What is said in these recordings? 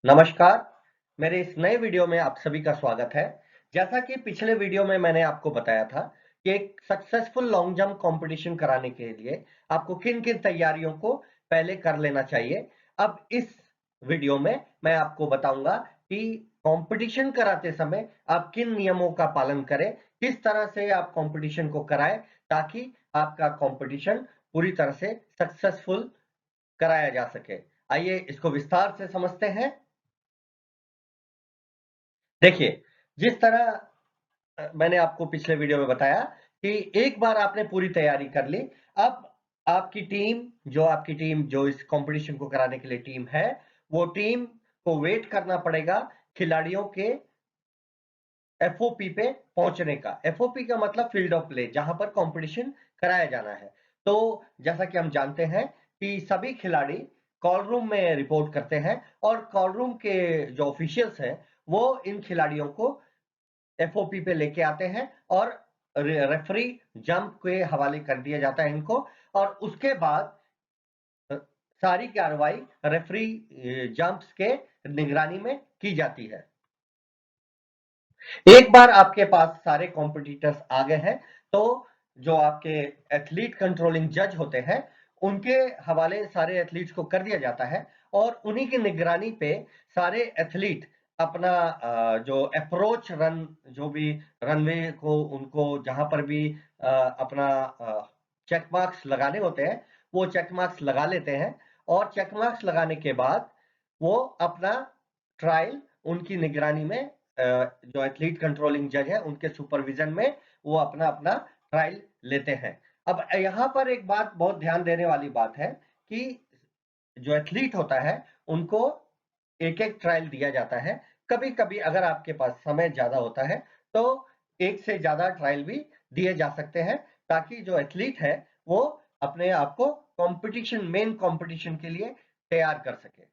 नमस्कार, मेरे इस नए वीडियो में आप सभी का स्वागत है। जैसा कि पिछले वीडियो में मैंने आपको बताया था कि एक सक्सेसफुल लॉन्ग जंप कंपटीशन कराने के लिए आपको किन-किन तैयारियों को पहले कर लेना चाहिए। अब इस वीडियो में मैं आपको बताऊंगा कि कंपटीशन कराते समय आप किन नियमों का पालन करें, किस तरह से आप कंपटीशन को कराएं ताकि आपका कंपटीशन पूरी तरह से सक्सेसफुल कराया जा सके। आइए इसको विस्तार से समझते हैं। देखिए, जिस तरह मैंने आपको पिछले वीडियो में बताया कि एक बार आपने पूरी तैयारी कर ली, अब आपकी टीम जो इस कॉम्पिटिशन को कराने के लिए टीम है, वो टीम को वेट करना पड़ेगा खिलाड़ियों के एफओपी पे पहुंचने का। एफओपी का मतलब फील्ड ऑफ प्ले, जहां पर कॉम्पिटिशन कराया जाना है। तो जैसा कि हम जानते हैं कि सभी खिलाड़ी कॉल रूम में रिपोर्ट करते हैं और कॉल रूम के जो ऑफिशियल्स हैं, वो इन खिलाड़ियों को एफओपी पे लेके आते हैं और रेफरी जंप के हवाले कर दिया जाता है इनको। और उसके बाद सारी कार्रवाई रेफरी जंप्स के निगरानी में की जाती है। एक बार आपके पास सारे कॉम्पिटिटर्स आ गए हैं, तो जो आपके एथलीट कंट्रोलिंग जज होते हैं, उनके हवाले सारे एथलीट्स को कर दिया जाता है और उन्हीं की निगरानी पे सारे एथलीट अपना जो अप्रोच रन, जो भी रनवे को उनको जहां पर भी अपना चेक मार्क्स लगाने होते हैं, वो चेक मार्क्स लगा लेते हैं। और चेक मार्क्स लगाने के बाद वो अपना ट्रायल उनकी निगरानी में, जो एथलीट कंट्रोलिंग जज है उनके सुपरविजन में वो अपना अपना ट्रायल लेते हैं। अब यहाँ पर एक बात बहुत ध्यान देने वाली बात है कि जो एथलीट होता है उनको एक एक ट्रायल दिया जाता है। कभी कभी अगर आपके पास समय ज्यादा होता है तो एक से ज्यादा ट्रायल भी दिए जा सकते हैं, ताकि जो एथलीट है वो अपने आप को मेन कंपटीशन के लिए तैयार कर सके।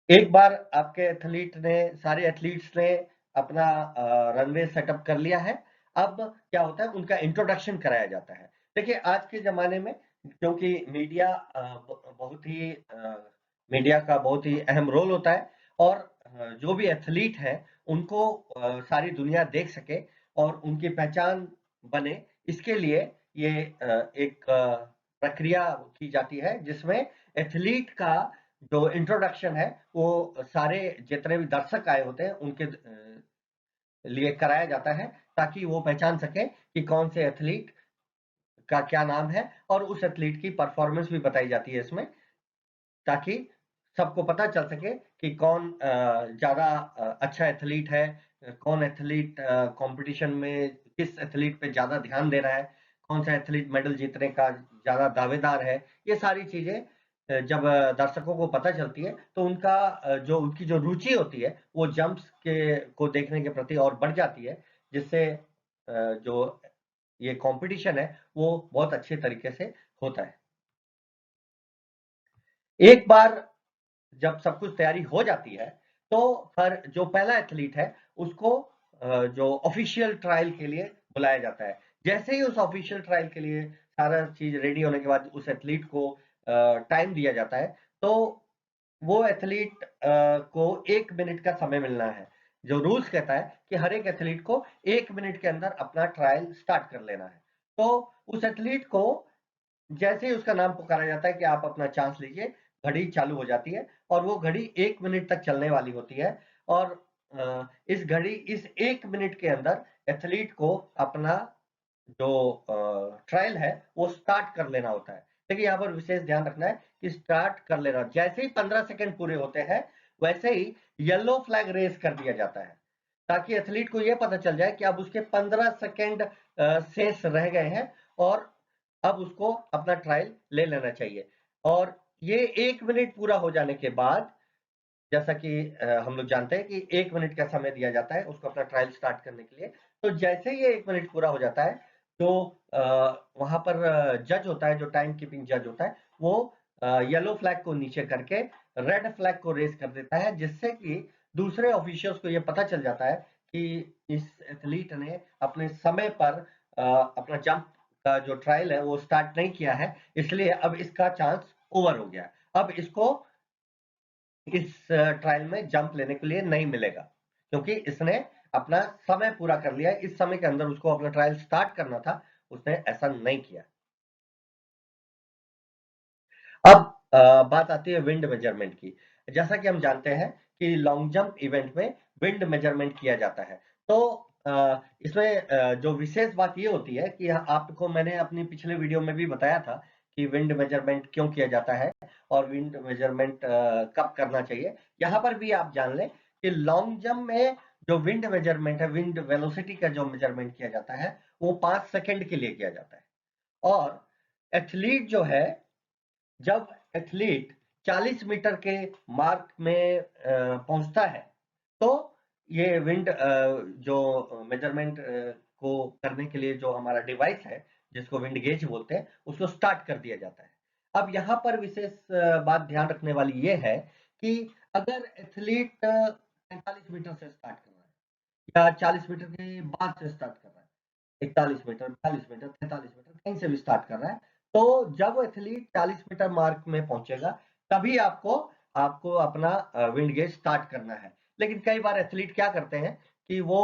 एक बार आपके सारे एथलीट्स ने अपना रनवे सेटअप कर लिया है। अब क्या होता है, उनका इंट्रोडक्शन कराया जाता है। देखिए, आज के ज़माने में क्योंकि मीडिया का बहुत ही अहम रोल होता है और जो भी एथलीट हैं, उनको सारी दुनिया देख सके और उनकी पहचान बने, इसके लिए ये एक प्रक्रिया की जाती है जिसमें एथलीट का जो इंट्रोडक्शन है वो सारे जितने भी दर्शक आए होते हैं उनके लिए कराया जाता है, ताकि वो पहचान सके कि कौन से एथलीट का क्या नाम है और उस एथलीट की परफॉर्मेंस भी बताई जाती है इसमें, ताकि सबको पता चल सके कि कौन ज्यादा अच्छा एथलीट है, कौन एथलीट कंपटीशन में किस एथलीट पे ज्यादा ध्यान दे रहा है, कौन सा एथलीट मेडल जीतने का ज्यादा दावेदार है। ये सारी चीजें जब दर्शकों को पता चलती है तो जो उनकी जो रुचि होती है वो जंप्स के को देखने के प्रति और बढ़ जाती है, जिससे जो ये कंपटीशन है वो बहुत अच्छे तरीके से होता है। एक बार जब सब कुछ तैयारी हो जाती है, तो फिर जो पहला एथलीट है उसको जो ऑफिशियल ट्रायल के लिए बुलाया जाता है। जैसे ही उस ऑफिशियल ट्रायल के लिए सारा चीज रेडी होने के बाद उस एथलीट को टाइम दिया जाता है, तो वो एथलीट को 1 मिनट का समय मिलना है। जो रूल्स कहता है कि हर एक एथलीट को 1 मिनट के अंदर अपना ट्रायल स्टार्ट कर लेना है। तो उस एथलीट को जैसे ही उसका नाम पुकारा जाता है कि आप अपना चांस लीजिए, घड़ी चालू हो जाती है और वो घड़ी 1 मिनट तक चलने वाली होती है। और इस 1 मिनट के अंदर एथलीट को अपना जो ट्रायल है वो स्टार्ट कर लेना होता है। देखिए, यहाँ पर विशेष ध्यान रखना है कि स्टार्ट कर लेना, जैसे ही 15 सेकंड पूरे होते हैं वैसे ही येलो फ्लैग रेज कर दिया जाता है, ताकि एथलीट को यह पता चल जाए कि अब उसके 15 सेकंड शेष रह गए हैं और अब उसको अपना ट्रायल ले लेना चाहिए। और ये 1 मिनट पूरा हो जाने के बाद, जैसा कि हम लोग जानते हैं कि 1 मिनट का समय दिया जाता है उसको अपना ट्रायल स्टार्ट करने के लिए। तो जैसे ही ये 1 मिनट पूरा हो जाता है, तो वहां पर जज होता है, जो टाइम कीपिंग जज होता है, वो येलो फ्लैग को नीचे करके रेड फ्लैग को रेज कर देता है, जिससे कि दूसरे ऑफिशियल्स को ये पता चल जाता है कि इस एथलीट ने अपने समय पर अपना जंप का जो ट्रायल है वो स्टार्ट नहीं किया है, इसलिए अब इसका चांस ओवर हो गया है। अब इसको इस ट्रायल में जंप लेने के लिए नहीं मिलेगा, क्योंकि इसने अपना समय पूरा कर लिया। इस समय के अंदर उसको अपना ट्रायल स्टार्ट करना था, उसने ऐसा नहीं किया। अब बात आती है विंड मेजरमेंट की। जैसा कि हम जानते हैं कि लॉन्ग जंप इवेंट में विंड मेजरमेंट किया जाता है। तो इसमें जो विशेष बात ये होती है कि आपको मैंने अपनी पिछले वीडियो में भी बताया था कि विंड मेजरमेंट क्यों किया जाता है और विंड मेजरमेंट कब करना चाहिए। यहाँ पर भी आप जान लें कि लॉन्ग जंप में जो विंड मेजरमेंट है, विंड वेलोसिटी का जो मेजरमेंट किया जाता है, वो 5 सेकंड के लिए किया जाता है। और एथलीट जो है, जब एथलीट 40 मीटर के मार्क में पहुंचता है, तो ये विंड जो मेजरमेंट को करने के लिए जो हमारा डिवाइस है, जिसको विंड गेज बोलते हैं, उसको स्टार्ट कर दिया जाता है। अब यहाँ पर विशेष बात ध्यान रखने वाली ये है कि अगर एथलीट 45 मीटर से स्टार्ट कर रहा है या 40 मीटर के बाद से स्टार्ट कर रहा है, 41 मीटर, 42 मीटर, 43 मीटर कहीं से भी स्टार्ट कर रहा है, तो जब एथलीट 40 मीटर मार्क में पहुंचेगा, तभी आपको आपको अपना विंड गेज स्टार्ट करना है। लेकिन कई बार एथलीट क्या करते हैं कि वो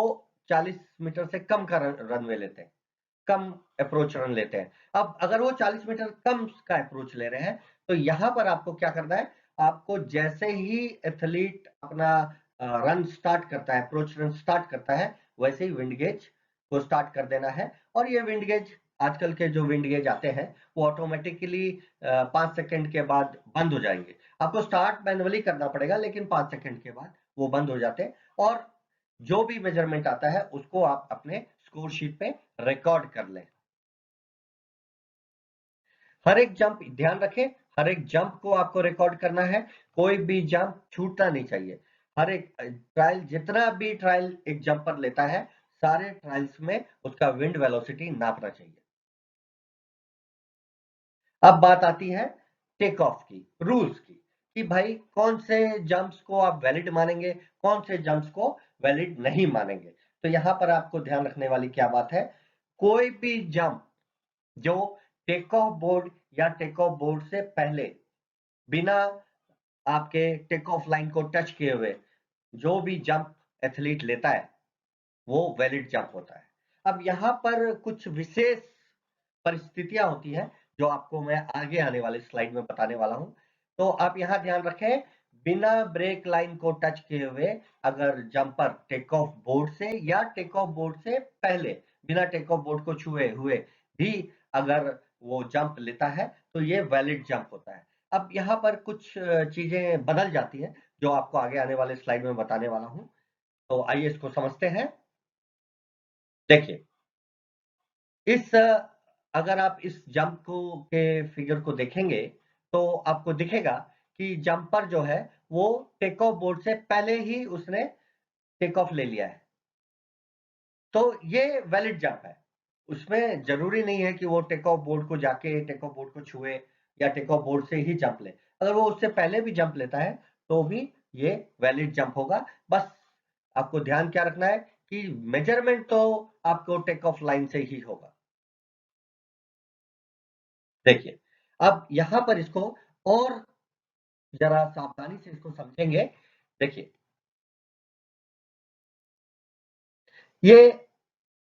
40 मीटर से कम का रनवे लेते हैं, कम अप्रोच रन लेते हैं। अब अगर वो 40 मीटर कम का अप्रोच ले रहे हैं, तो यहाँ पर आपको क्या करना है, आपको जैसे ही एथलीट अपना रन स्टार्ट करता है, अप्रोच रन स्टार्ट करता है, वैसे ही विंड गेज को स्टार्ट कर देना है। और ये विंड गेज, आजकल के जो विंड गेज आते हैं, वो ऑटोमेटिकली 5 सेकंड के बाद बंद हो जाएंगे। आपको स्टार्ट मैनुअली करना पड़ेगा, लेकिन 5 सेकंड के बाद वो बंद हो जाते हैं। और जो भी मेजरमेंट आता है उसको आप अपने स्कोर शीट पे रिकॉर्ड कर लें। हर एक जंप, ध्यान रखें, हर एक जंप को आपको रिकॉर्ड करना है। कोई भी जंप छूटना नहीं चाहिए। हर एक ट्रायल, जितना भी ट्रायल एक जंपर लेता है, सारे ट्रायल्स में उसका विंड वेलोसिटी नापना चाहिए। अब बात आती है टेक ऑफ की, रूल्स की, कि भाई कौन से जंप्स को आप वैलिड मानेंगे, कौन से जंप्स को वैलिड नहीं मानेंगे। तो यहां पर आपको ध्यान रखने वाली क्या बात है, कोई भी जंप जो टेक ऑफ बोर्ड या टेक ऑफ बोर्ड से पहले, बिना आपके टेक ऑफ लाइन को टच किए हुए, जो भी जंप एथलीट लेता है, वो वैलिड जंप होता है। अब यहाँ पर कुछ विशेष परिस्थितियां होती हैं, जो आपको मैं आगे आने वाले स्लाइड में बताने वाला हूं। तो आप यहाँ ध्यान रखें, बिना ब्रेक लाइन को टच किए हुए अगर जंपर टेक ऑफ बोर्ड से या टेक ऑफ बोर्ड से पहले, बिना टेक ऑफ बोर्ड को छुए हुए भी अगर वो जंप लेता है, तो ये वैलिड जंप होता है। अब यहाँ पर कुछ चीजें बदल जाती हैं, जो आपको आगे आने वाले स्लाइड में बताने वाला हूं। तो आइए इसको समझते हैं। देखिए, इस अगर आप इस जंप को के फिगर को देखेंगे, तो आपको दिखेगा कि जंपर जो है वो टेक ऑफ बोर्ड से पहले ही उसने टेक ऑफ ले लिया है। तो ये वैलिड जंप है। उसमें जरूरी नहीं है कि वो टेक ऑफ बोर्ड को जाके टेक ऑफ बोर्ड को छुए या टेक ऑफ बोर्ड से ही जंप ले। अगर वो उससे पहले भी जंप लेता है, तो भी ये वैलिड जंप होगा। बस आपको ध्यान क्या रखना है कि मेजरमेंट तो आपको टेक ऑफ लाइन से ही होगा। देखिए, अब यहां पर इसको और जरा सावधानी से इसको समझेंगे। देखिए, ये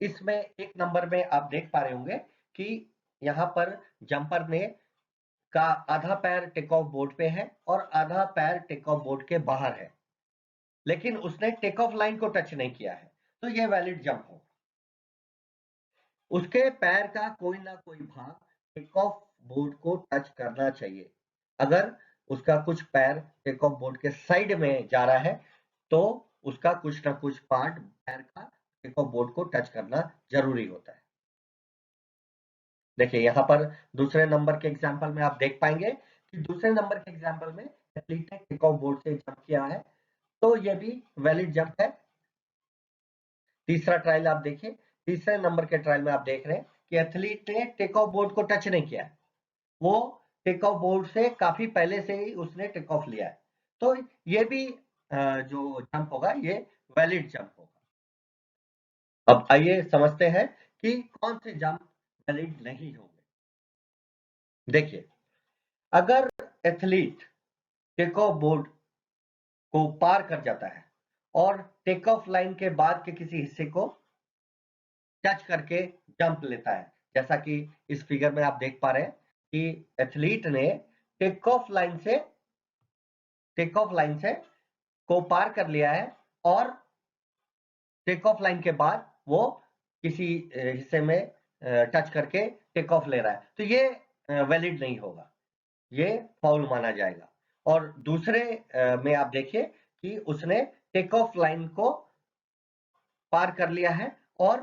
इसमें एक नंबर में आप देख पा रहे होंगे कि यहां पर जंपर ने का आधा पैर टेक ऑफ बोर्ड पे है और आधा पैर टेक ऑफ बोर्ड के बाहर है, लेकिन उसने टेक ऑफ लाइन को टच नहीं किया है, तो ये वैलिड जंप हो। उसके पैर का कोई ना कोई भाग टेक ऑफ बोर्ड को टच करना चाहिए। अगर उसका कुछ पैर टेक ऑफ बोर्ड के साइड में जा रहा है, तो उसका कुछ ना कुछ पार्ट पैर का टेक ऑफ बोर्ड को टच करना जरूरी होता है। देखिए, यहाँ पर दूसरे नंबर के एग्जाम्पल में आप देख पाएंगे कि दूसरे नंबर के एग्जाम्पल में एथलीट ने टेक ऑफ बोर्ड से जंप किया है, तो ये भी वैलिड जंप है। तीसरा ट्रायल आप देखिए, तीसरे नंबर के ट्रायल में आप देख रहे हैं कि एथलीट ने टेक ऑफ बोर्ड को टच नहीं किया है, वो टेक ऑफ बोर्ड से काफी पहले से ही उसने टेक ऑफ लिया है। तो ये भी जो जंप होगा, ये वैलिड जंप होगा। अब आइए समझते हैं कि कौन से जंप वैलिड नहीं होंगे। देखिए, अगर एथलीट टेक ऑफ बोर्ड को पार कर जाता है और टेक ऑफ लाइन के बाद के किसी हिस्से को टच करके जंप लेता है, जैसा कि इस फिगर में आप देख पा रहे हैं कि एथलीट ने टेक ऑफ लाइन से को पार कर लिया है और टेक ऑफ लाइन के बाद वो किसी हिस्से में टच करके टेक ऑफ ले रहा है, तो ये वैलिड नहीं होगा, ये फाउल माना जाएगा। और दूसरे में आप देखिए कि उसने टेक ऑफ लाइन को पार कर लिया है और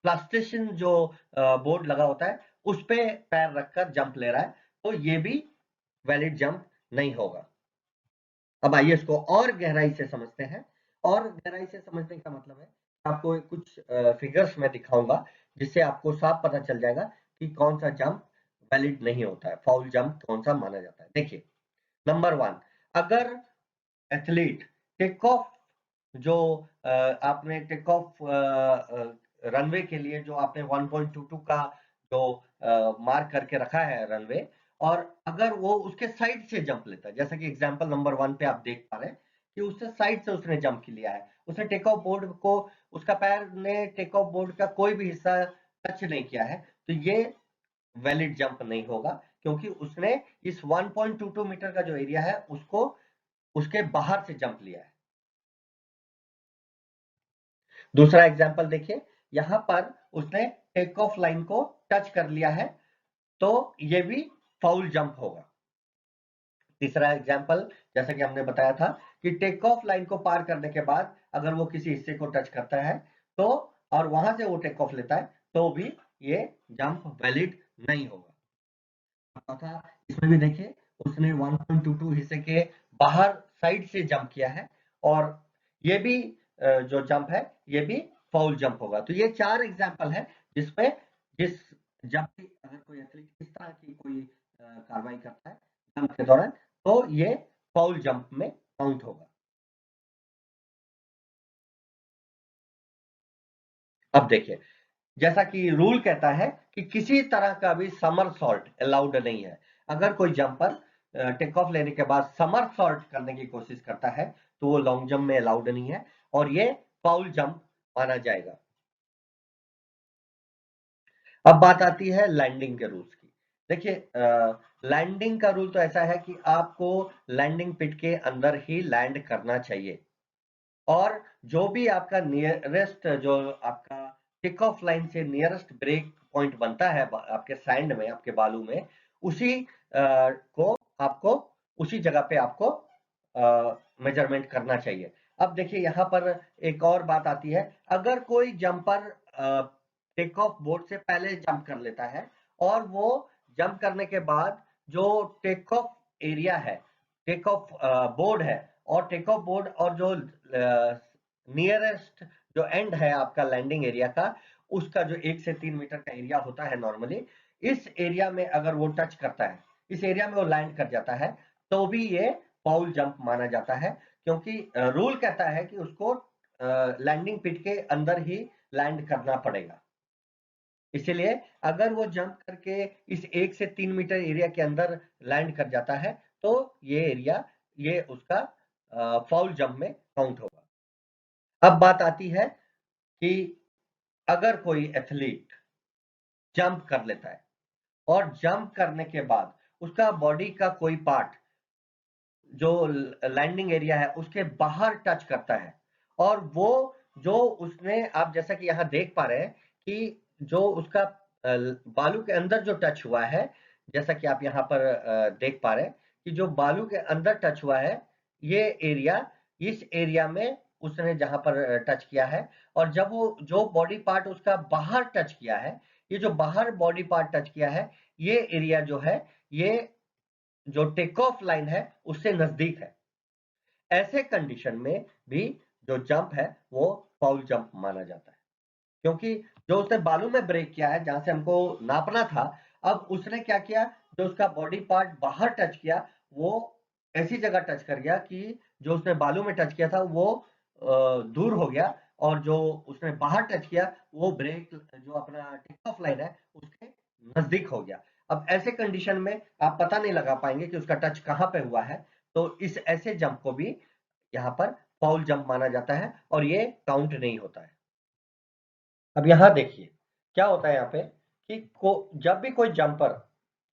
प्लास्टेशन जो बोर्ड लगा होता है उस पे पैर रखकर जंप ले रहा है, तो ये भी वैलिड जंप नहीं होगा। अब आइए इसको और गहराई से समझते हैं। और गहराई से समझने का मतलब है आपको कुछ फिगर्स में दिखाऊंगा जिससे आपको साफ पता चल जाएगा कि कौन सा जंप वैलिड नहीं होता है, फाउल जंप कौन सा माना जाता है। देखिए, नंबर 1, अगर एथलीट टेक ऑफ जो आपने टेक ऑफ रनवे के लिए जो आपने 1.22 का जो मार्क करके रखा है रनवे, और अगर वो उसके साइड से जंप लेता है, जैसा कि एग्जांपल नंबर 1 पे आप देख पा रहे हैं कि उससे साइड से उसने जंप लिया है, उसने टेक ऑफ बोर्ड को, उसका पैर ने टेक ऑफ बोर्ड का कोई भी हिस्सा टच नहीं किया है, तो ये वैलिड जंप नहीं होगा, क्योंकि उसने इस 1.22 मीटर का जो एरिया है उसको उसके बाहर से जंप लिया है। दूसरा एग्जांपल देखिए, यहां पर उसने टेक ऑफ लाइन को टच कर लिया है, तो ये भी फाउल जंप होगा। तीसरा एग्जांपल, जैसा कि हमने बताया था कि टेक ऑफ लाइन को पार करने के बाद अगर वो किसी हिस्से को टच करता है तो, और वहां से वो टेक ऑफ लेता है, तो भी ये जंप वैलिड नहीं होगा। था इसमें भी देखिए, उसने 1.22 हिस्से के बाहर साइड से जंप किया है, और ये भी जो जंप है ये भी फाउल जंप होगा। तो ये 4 एग्जांपल है जिसमें जब भी अगर कोई एथलीट इस तरह की कोई कार्रवाई करता है जंप के दौरान, तो ये फाउल जंप में काउंट होगा। अब देखिए, जैसा कि रूल कहता है कि किसी तरह का भी समरसॉल्ट अलाउड नहीं है। अगर कोई जंपर टेक ऑफ लेने के बाद समरसॉल्ट करने की कोशिश करता है तो वो लॉन्ग जंप में अलाउड नहीं है और ये फाउल जंप माना जाएगा। अब बात आती है लैंडिंग के रूल्स की। देखिए, लैंडिंग का रूल तो ऐसा है कि आपको लैंडिंग पिट के अंदर ही लैंड करना चाहिए, और जो भी आपका नियरेस्ट, जो आपका टेक ऑफ लाइन से नियरेस्ट ब्रेक पॉइंट बनता है आपके सैंड में, आपके बालू में, उसी को आपको, उसी जगह पे आपको मेजरमेंट करना चाहिए। अब देखिए, यहाँ पर एक और बात आती है, अगर कोई जंपर टेक ऑफ बोर्ड से पहले जंप कर लेता है और वो जंप करने के बाद जो टेक ऑफ एरिया है, टेक ऑफ बोर्ड है, और टेक ऑफ बोर्ड और जो नियरेस्ट जो एंड है आपका लैंडिंग एरिया का, उसका जो 1 से 3 मीटर का एरिया होता है नॉर्मली, इस एरिया में अगर वो टच करता है, इस एरिया में वो लैंड कर जाता है, तो भी ये फाउल जंप माना जाता है, क्योंकि रूल कहता है कि उसको लैंडिंग पिट के अंदर ही लैंड करना पड़ेगा। इसीलिए अगर वो जंप करके इस 1 से 3 मीटर एरिया के अंदर लैंड कर जाता है, तो ये एरिया, ये उसका फाउल जंप में काउंट होगा। अब बात आती है कि अगर कोई एथलीट जंप कर लेता है और जंप करने के बाद उसका बॉडी का कोई पार्ट जो लैंडिंग एरिया है उसके बाहर टच करता है, और वो जो उसने, आप जैसा कि यहाँ देख पा रहे हैं कि जो उसका बालू के अंदर जो टच हुआ है, जैसा कि आप यहाँ पर देख पा रहे हैं कि जो बालू के अंदर टच हुआ है, ये एरिया, इस एरिया में उसने जहां पर टच किया है, और जब वो जो बॉडी पार्ट उसका बाहर टच किया है, ये जो बाहर बॉडी पार्ट टच किया है, ये एरिया जो है, ये जो टेक ऑफ लाइन है उससे नजदीक है। ऐसे कंडीशन में भी जो जंप है वो फाउल जंप माना जाता है, क्योंकि जो उसने बालू में ब्रेक किया है, जहां से हमको नापना था, अब उसने क्या किया, जो उसका बॉडी पार्ट बाहर टच किया, वो ऐसी जगह टच कर गया कि जो उसने बालू में टच किया था वो दूर हो गया, और जो उसने बाहर टच किया वो ब्रेक, जो अपना टेक ऑफ लाइन है उसके नजदीक हो गया। अब ऐसे कंडीशन में आप पता नहीं लगा पाएंगे कि उसका टच कहां पे हुआ है, तो इस ऐसे जंप को भी यहां पर फाउल जंप माना जाता है और ये काउंट नहीं होता है। अब यहां देखिए क्या होता है यहाँ पे कि जब भी कोई जंपर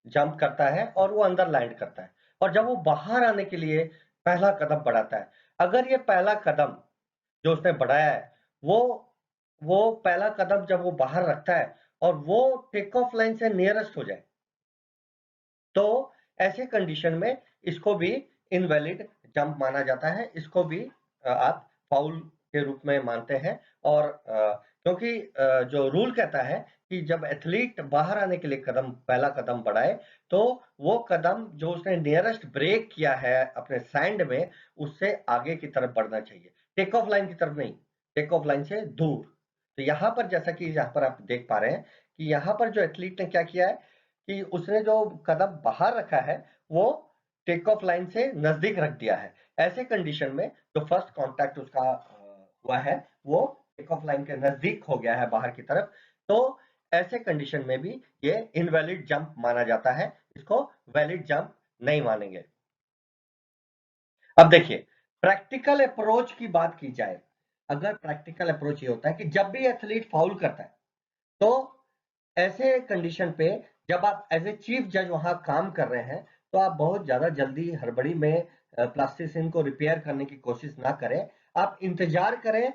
जंप करता है और वो अंदर लैंड करता है और जब वो बाहर आने के लिए पहला कदम बढ़ाता है, अगर ये पहला कदम जो उसने बढ़ाया है वो पहला कदम जब वो बाहर रखता है और वो टेक ऑफ लाइन से नियरेस्ट हो जाए, तो ऐसे कंडीशन में इसको भी इनवैलिड जंप माना जाता है, इसको भी आप फाउल के रूप में मानते हैं। और क्योंकि जो रूल कहता है कि जब एथलीट बाहर आने के लिए पहला कदम बढ़ाए, तो वो कदम जो उसने नियरेस्ट ब्रेक किया है अपने सैंड में, उससे आगे की तरफ बढ़ना चाहिए, टेक ऑफ लाइन की तरफ नहीं, टेक ऑफ लाइन से दूर। तो यहाँ पर जैसा कि यहाँ पर आप देख पा रहे हैं कि यहाँ पर जो एथलीट ने क्या किया है कि उसने जो कदम बाहर रखा है वो टेक ऑफ लाइन से नजदीक रख दिया है। ऐसे कंडीशन में जो फर्स्ट कांटेक्ट उसका हुआ है वो टेक ऑफ लाइन के नजदीक हो गया है बाहर की तरफ, तो ऐसे कंडीशन में भी ये इनवैलिड जंप माना जाता है, इसको वैलिड जंप नहीं मानेंगे। अब देखिए प्रैक्टिकल अप्रोच की बात की जाए, अगर प्रैक्टिकल अप्रोच ये होता है कि जब भी एथलीट फाउल करता है तो ऐसे कंडीशन पे जब आप एज ए चीफ जज वहां काम कर रहे हैं तो आप बहुत ज्यादा जल्दी हड़बड़ी में प्लास्टिसिन को रिपेयर करने की कोशिश ना करें, आप इंतजार करें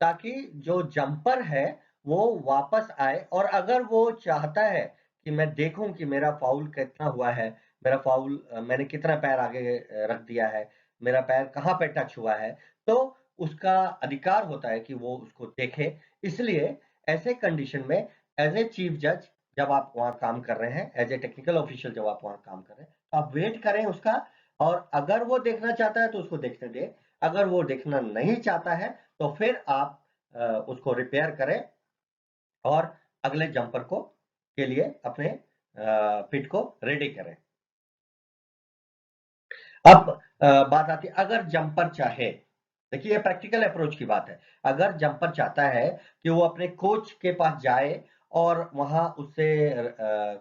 ताकि जो जंपर है वो वापस आए। और अगर वो चाहता है कि मैं देखूं कि मेरा फाउल कितना हुआ है, मेरा फाउल मैंने कितना पैर आगे रख दिया है, मेरा पैर कहाँ पे टच हुआ है, तो उसका अधिकार होता है कि वो उसको देखे। इसलिए ऐसे कंडीशन में एज ए चीफ जज जब आप वहां काम कर रहे हैं, एज ए टेक्निकल ऑफिशियल जब आप वहां काम कर रहे हैं, तो आप वेट करें उसका, और अगर वो देखना चाहता है तो उसको देखने दे, अगर वो देखना नहीं चाहता है तो फिर आप उसको रिपेयर करें और अगले जंपर को के लिए अपने पिट को रेडी करें। अब बात आती है अगर जंपर चाहे, देखिए ये प्रैक्टिकल अप्रोच की बात है, अगर जंपर चाहता है कि वो अपने कोच के पास जाए और वहां उससे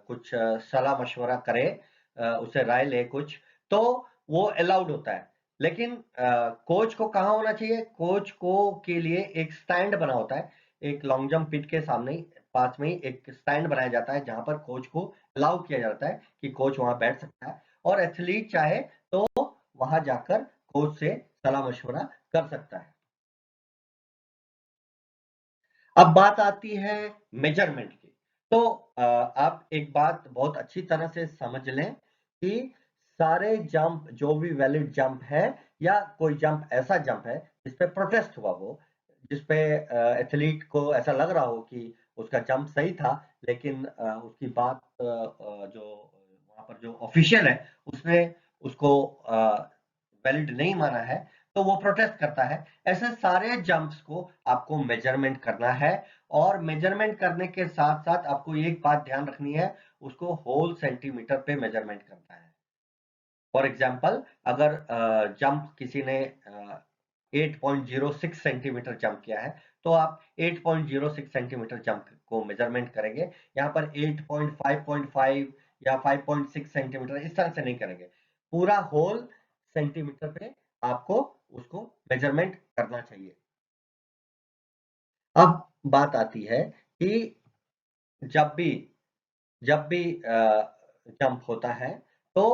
कुछ सलाह मशवरा करे, उससे राय ले कुछ, तो वो अलाउड होता है। लेकिन कोच को कहाँ होना चाहिए, कोच को के लिए एक स्टैंड बना होता है, एक लॉन्ग जंप पिट के सामने ही पास में ही एक स्टैंड बनाया जाता है जहां पर कोच को अलाउ किया जाता है कि कोच वहां बैठ सकता है और एथलीट चाहे तो वहां जाकर कोच से सलाह मशवरा कर सकता है। अब बात आती है मेजरमेंट की, तो आप एक बात बहुत अच्छी तरह से समझ लें कि सारे जंप जो भी वैलिड जंप है या कोई जंप ऐसा जंप है जिसपे प्रोटेस्ट हुआ हो, जिसपे एथलीट को ऐसा लग रहा हो कि उसका जंप सही था, लेकिन उसकी बात जो वहां पर जो ऑफिशियल है उसने उसको वैलिड नहीं माना है, तो वो प्रोटेस्ट करता है। ऐसे सारे जंप्स को आपको मेजरमेंट करना है और मेजरमेंट करने के साथ साथ आपको एक बात ध्यान रखनी है, उसको होल सेंटीमीटर पे मेजरमेंट करना है। फॉर एग्जाम्पल अगर जंप किसी ने 8.06 सेंटीमीटर जंप किया है तो आप 8.06 सेंटीमीटर जंप को मेजरमेंट करेंगे, यहाँ पर 8.5.5 या 5.6 सेंटीमीटर इस तरह से नहीं करेंगे, पूरा होल सेंटीमीटर पे आपको उसको मेजरमेंट करना चाहिए। अब बात आती है कि जब भी जब भी जंप होता है तो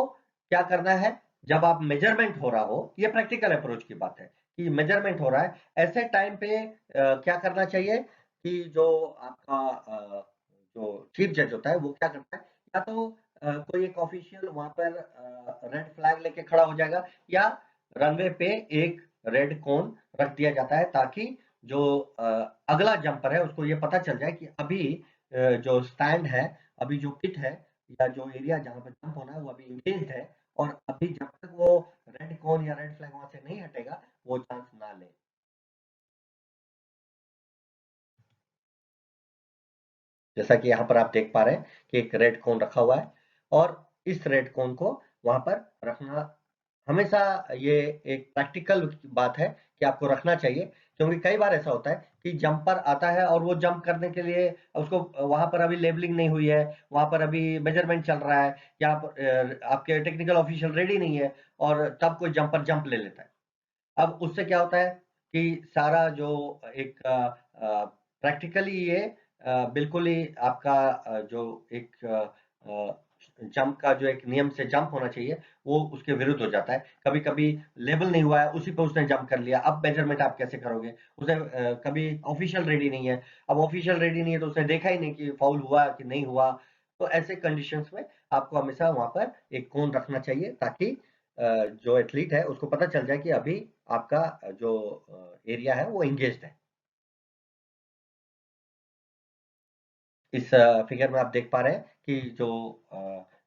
क्या करना है, जब आप मेजरमेंट हो रहा हो, ये प्रैक्टिकल अप्रोच की बात है कि मेजरमेंट हो रहा है, ऐसे टाइम पे क्या करना चाहिए कि जो आपका जो चीफ जज होता है वो क्या करता है, या तो कोई एक ऑफिशियल वहां पर रेड फ्लैग लेके खड़ा हो जाएगा या रनवे पे एक रेड कोन रख दिया जाता है ताकि जो अगला जंपर है उसको ये पता चल जाए कि अभी जो स्टैंड है, अभी जो पिट है या जो एरिया जहां पर जंप होना है वो अभी इंगेज्ड है, और अभी जब तक वो रेड कोन या रेड फ्लैग वहां से नहीं हटेगा वो चांस ना ले। जैसा कि यहाँ पर आप देख पा रहे हैं कि एक रेड कोन रखा हुआ है और इस रेड कोन को वहां पर रखना हमेशा ये एक प्रैक्टिकल बात है कि आपको रखना चाहिए, क्योंकि कई बार ऐसा होता है कि जंपर आता है और वो जंप करने के लिए उसको वहां पर अभी लेबलिंग नहीं हुई है, वहां पर अभी मेजरमेंट चल रहा है, या आपके टेक्निकल ऑफिशियल रेडी नहीं है, और तब कोई जंपर जंप ले लेता है। अब उससे क्या होता है कि सारा जो एक प्रैक्टिकली ये बिल्कुल ही आपका जो एक जंप का जो एक नियम से जंप होना चाहिए, वो उसके विरुद्ध हो जाता है। कभी-कभी लेबल नहीं हुआ है, उसी पे उसने जंप कर लिया, अब मेजरमेंट आप कैसे करोगे? उसे कभी ऑफिशियल रेडी नहीं है, अब ऑफिशियल रेडी नहीं है तो उसने देखा ही नहीं कि फाउल हुआ कि नहीं हुआ। तो ऐसे कंडीशंस में आपको हमेशा वहाँ पर एक कोन रखना चाहिए, ताकि जो एथलीट है उसको पता चल जाए कि अभी आपका जो एरिया है वो एंगेज्ड है। इस फिगर में आप देख पा रहे हैं कि जो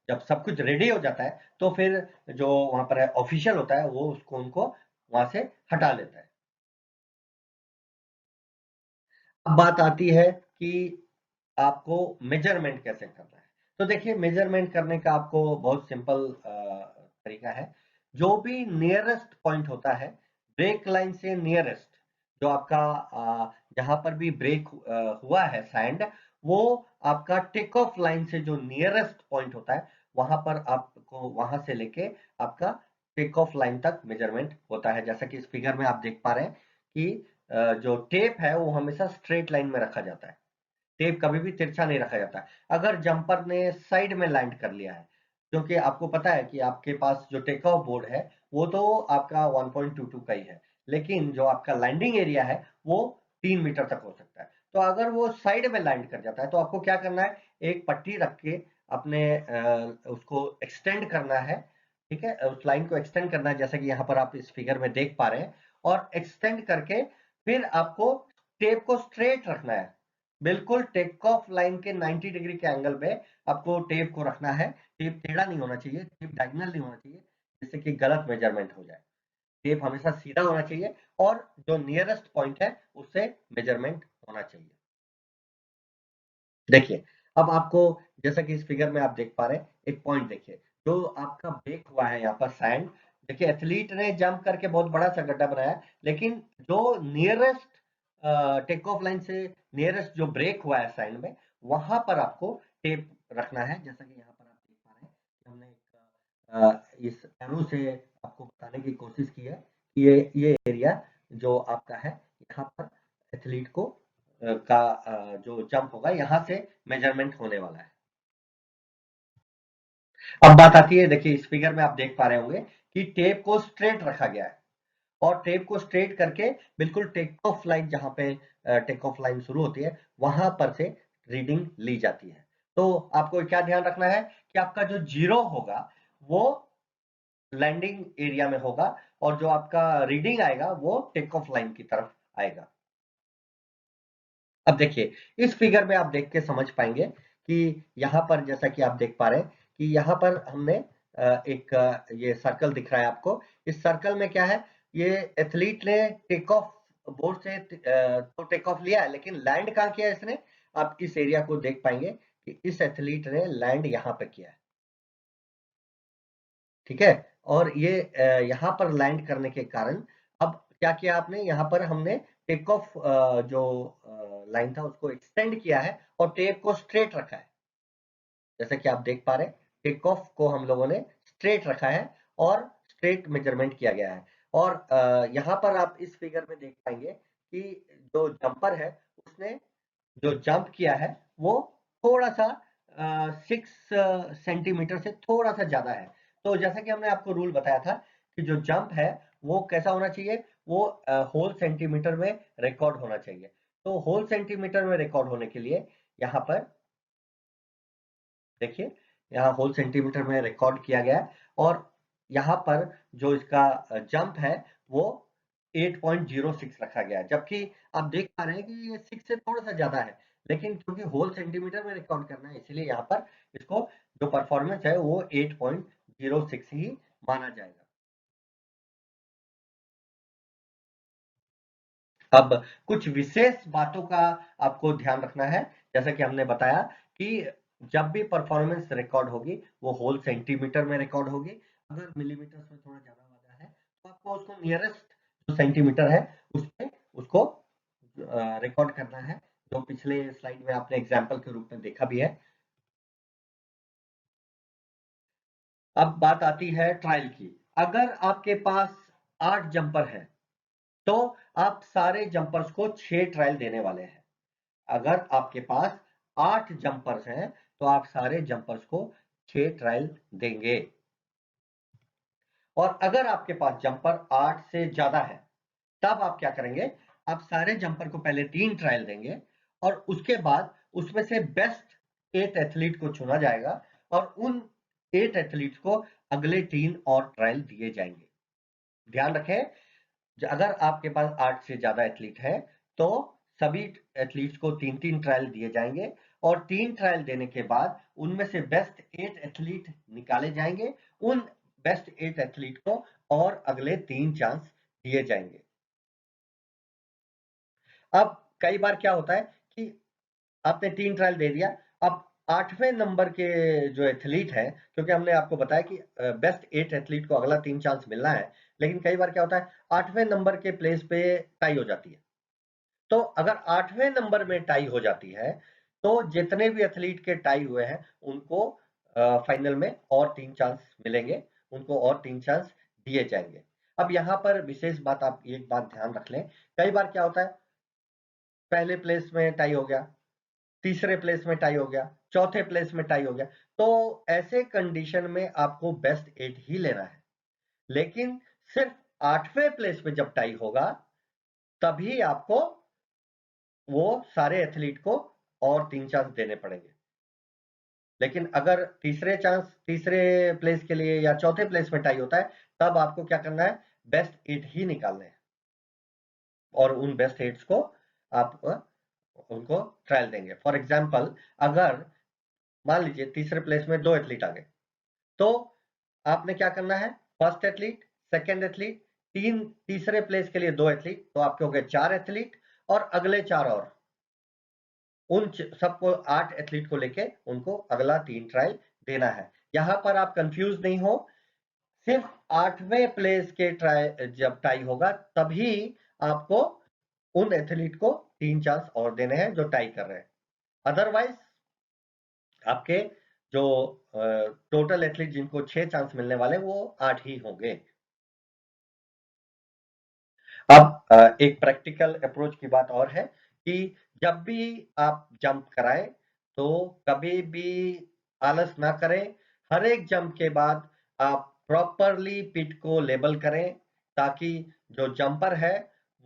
जब सब कुछ रेडी हो जाता है तो फिर जो वहां पर ऑफिशियल होता है वो उसको उनको वहां से हटा लेता है। अब बात आती है कि आपको मेजरमेंट कैसे करना है। तो देखिए, मेजरमेंट करने का आपको बहुत सिंपल तरीका है। जो भी नियरेस्ट पॉइंट होता है, ब्रेक लाइन से नियरेस्ट, जो आपका जहां पर भी ब्रेक हुआ है सैंड, वो आपका टेक ऑफ लाइन से जो नियरेस्ट पॉइंट होता है, वहां पर आपको वहां से लेके आपका टेक ऑफ लाइन तक मेजरमेंट होता है। जैसा कि इस फिगर में आप देख पा रहे हैं कि जो टेप है वो हमेशा स्ट्रेट लाइन में रखा जाता है। टेप कभी भी तिरछा नहीं रखा जाता। अगर जंपर ने साइड में लैंड कर लिया है, क्योंकि आपको पता है कि आपके पास जो टेक ऑफ बोर्ड है वो तो आपका 1.22 का ही है, लेकिन जो आपका लैंडिंग एरिया है वो 3 मीटर तक हो सकता है। तो अगर वो साइड में लैंड कर जाता है तो आपको क्या करना है, एक पट्टी रख के अपने उसको एक्सटेंड करना है। ठीक है, उस लाइन को एक्सटेंड करना है, जैसा कि यहाँ पर आप इस फिगर में देख पा रहे हैं, और एक्सटेंड करके फिर आपको टेप को स्ट्रेट रखना है। बिल्कुल टेक ऑफ लाइन के 90 डिग्री के एंगल पे आपको टेप को रखना है। टेप टेढ़ा नहीं होना चाहिए, टेप डायगोनल नहीं होना चाहिए, जिससे कि गलत मेजरमेंट हो जाए। टेप हमेशा सीधा होना चाहिए, और जो नियरेस्ट पॉइंट है उससे मेजरमेंट होना चाहिए। देखिए, अब आपको, जैसा कि इस फिगर में आप देख पा रहे हैं, एक पॉइंट देखिए, जो आपका ब्रेक हुआ है यहाँ पर सैंड। देखिए, एथलीट ने जंप करके बहुत बड़ा सा गड्ढा बनाया, लेकिन जो नियरेस्ट टेक ऑफ लाइन से नियरेस्ट जो ब्रेक हुआ है सैंड में, वहां पर आपको टेप रखना है। जैसा कि यहाँ पर आप देख पा रहे हैं कि हमने इस एरो से आपको बताने की कोशिश की है कि ये एरिया जो आपका है, यहाँ पर एथलीट को का जो जंप होगा यहाँ से मेजरमेंट होने वाला है। अब बात आती है, देखिए इस फिगर में आप देख पा रहे होंगे कि टेप को स्ट्रेट रखा गया है, और टेप को स्ट्रेट करके बिल्कुल टेक ऑफ लाइन, जहां पे टेक ऑफ लाइन शुरू होती है, वहां पर से रीडिंग ली जाती है। तो आपको क्या ध्यान रखना है कि आपका जो जीरो होगा वो लैंडिंग एरिया में होगा, और जो आपका रीडिंग आएगा वो टेक ऑफ लाइन की तरफ आएगा। अब देखिए, इस फिगर में आप देख के समझ पाएंगे कि यहाँ पर, जैसा कि आप देख पा रहे हैं कि यहाँ पर हमने एक ये सर्कल दिख रहा है आपको। इस सर्कल में क्या है, ये एथलीट ने टेक ऑफ बोर्ड से तो टेक ऑफ लिया है, लेकिन लैंड कहाँ किया है इसने? आप इस एरिया को देख पाएंगे कि इस एथलीट ने लैंड यहाँ पे किया है। ठीक है, और ये यहाँ पर लैंड करने के कारण अब क्या किया आपने, यहाँ पर हमने टेक ऑफ जो लाइन था उसको एक्सटेंड किया है, और टेप को स्ट्रेट रखा है। जैसा कि आप देख पा रहे हैं, टेक ऑफ को हम लोगों ने स्ट्रेट रखा है, और स्ट्रेट मेजरमेंट किया गया है। और यहाँ पर आप इस फिगर में देख पाएंगे कि जो जंपर है उसने जो जंप किया है वो थोड़ा सा 6 सेंटीमीटर से थोड़ा सा ज्यादा है। तो जैसा कि हमने आपको रूल बताया था कि जो जंप है वो कैसा होना चाहिए, वो होल सेंटीमीटर में रिकॉर्ड होना चाहिए। तो होल सेंटीमीटर में रिकॉर्ड होने के लिए यहाँ पर देखिए, यहाँ होल सेंटीमीटर में रिकॉर्ड किया गया है, और यहाँ पर जो इसका जंप है वो 8.06 रखा गया है, जबकि आप देख पा रहे हैं कि ये 6 से थोड़ा सा ज्यादा है, लेकिन क्योंकि होल सेंटीमीटर में रिकॉर्ड करना है, इसीलिए यहाँ पर इसको जो परफॉर्मेंस है वो 8.06 ही माना जाएगा। अब कुछ विशेष बातों का आपको ध्यान रखना है। जैसा कि हमने बताया कि जब भी परफॉर्मेंस रिकॉर्ड होगी वो होल सेंटीमीटर में रिकॉर्ड होगी। अगर मिलीमीटर में थोड़ा ज्यादा उसको नियरेस्ट जो सेंटीमीटर है उसपे उसको रिकॉर्ड करना है, जो पिछले स्लाइड में आपने एग्जाम्पल के रूप में देखा भी है। अब बात आती है ट्रायल की। अगर आपके पास 8 जंपर है तो आप सारे जंपर्स को 6 ट्रायल देने वाले हैं। अगर आपके पास 8 जंपर्स हैं तो आप सारे जंपर्स को 6 ट्रायल देंगे। और अगर आपके पास जंपर 8 से ज्यादा है तब आप क्या करेंगे, आप सारे जंपर को पहले 3 ट्रायल देंगे और उसके बाद उसमें से बेस्ट 8 एथलीट को चुना जाएगा और उन 8 एथलीट्स को अगले 3 और ट्रायल दिए जाएंगे। ध्यान रखें, अगर आपके पास 8 से ज्यादा एथलीट है तो सभी एथलीट्स को 3-3 ट्रायल दिए जाएंगे और 3 ट्रायल देने के बाद उनमें से बेस्ट 8 एथलीट निकाले जाएंगे। उन बेस्ट 8 एथलीट को और अगले 3 चांस दिए जाएंगे। अब कई बार क्या होता है कि आपने 3 ट्रायल दे दिया, अब 8वें नंबर के जो एथलीट है, क्योंकि हमने आपको बताया कि बेस्ट 8 एथलीट को अगला 3 चांस मिलना है, लेकिन कई बार क्या होता है 8वें नंबर के प्लेस पे टाई हो जाती है। तो अगर 8वें नंबर में टाई हो जाती है तो जितने भी एथलीट के टाई हुए हैं उनको फाइनल में और 3 चांस मिलेंगे, उनको और 3 चांस दिए जाएंगे। अब यहाँ पर विशेष बात, आप एक बात ध्यान रख लें, कई बार क्या होता है पहले प्लेस में टाई हो गया, तीसरे प्लेस में टाई हो गया, चौथे प्लेस में टाई हो गया, तो ऐसे कंडीशन में आपको बेस्ट 8 ही लेना है। लेकिन सिर्फ 8वें प्लेस पे जब टाई होगा तभी आपको वो सारे एथलीट को और 3 चांस देने पड़ेंगे। लेकिन अगर तीसरे प्लेस के लिए या चौथे प्लेस में टाई होता है तब आपको क्या करना है, बेस्ट 8 ही निकालने हैं और उन बेस्ट 8 को आप उनको ट्रायल देंगे। फॉर एग्जाम्पल, अगर मान लीजिए तीसरे प्लेस में 2 एथलीट आ गए तो आपने क्या करना है, फर्स्ट एथलीट, सेकेंड एथलीट, तीसरे प्लेस के लिए 2 एथलीट, तो आपके हो गए 4 एथलीट और अगले 4 और उन सबको 8 एथलीट को लेके उनको अगला 3 ट्रायल देना है। यहां पर आप कंफ्यूज नहीं हो, सिर्फ 8वें प्लेस के ट्रायल जब टाई होगा तभी आपको उन एथलीट को 3 चांस और देने हैं जो टाई कर रहे हैं। अदरवाइज आपके जो टोटल एथलीट जिनको 6 चांस मिलने वाले वो 8 ही होंगे। अब एक प्रैक्टिकल अप्रोच की बात और है कि जब भी आप जंप कराएं तो कभी भी आलस ना करें। हर एक जंप के बाद आप प्रॉपरली पिट को लेबल करें ताकि जो जंपर है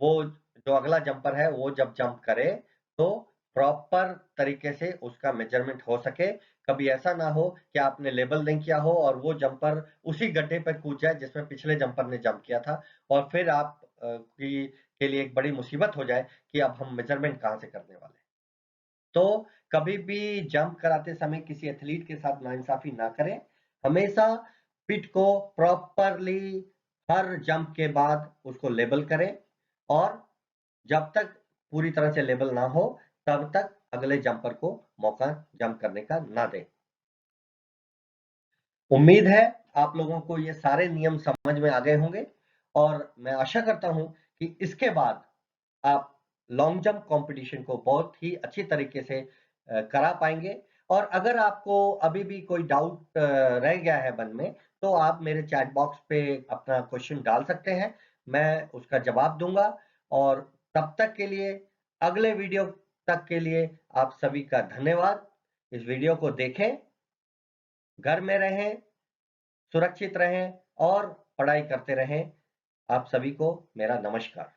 वो जो अगला जंपर है वो जब जंप करे तो प्रॉपर तरीके से उसका मेजरमेंट हो सके। कभी ऐसा ना हो कि आपने लेबल नहीं किया हो और वो जंपर उसी गड्ढे पर कूद जाए जिसमें पिछले जंपर ने जंप किया था और फिर आप के लिए एक बड़ी मुसीबत हो जाए कि अब हम मेजरमेंट कहां से करने वाले। तो कभी भी जंप कराते समय किसी एथलीट के साथ नाइंसाफी ना करें। हमेशा पिट को प्रॉपरली हर जंप के बाद उसको लेबल करें और जब तक पूरी तरह से लेबल ना हो तब तक अगले जंपर को मौका जंप करने का ना दें। उम्मीद है आप लोगों को ये सारे नियम समझ में आ गए होंगे और मैं आशा करता हूं कि इसके बाद आप लॉन्ग जंप कंपटीशन को बहुत ही अच्छी तरीके से करा पाएंगे। और अगर आपको अभी भी कोई डाउट रह गया है मन में तो आप मेरे चैट बॉक्स पे अपना क्वेश्चन डाल सकते हैं, मैं उसका जवाब दूंगा। और तब तक के लिए, अगले वीडियो तक के लिए आप सभी का धन्यवाद। इस वीडियो को देखें, घर में रहें, सुरक्षित रहें और पढ़ाई करते रहें। आप सभी को मेरा नमस्कार।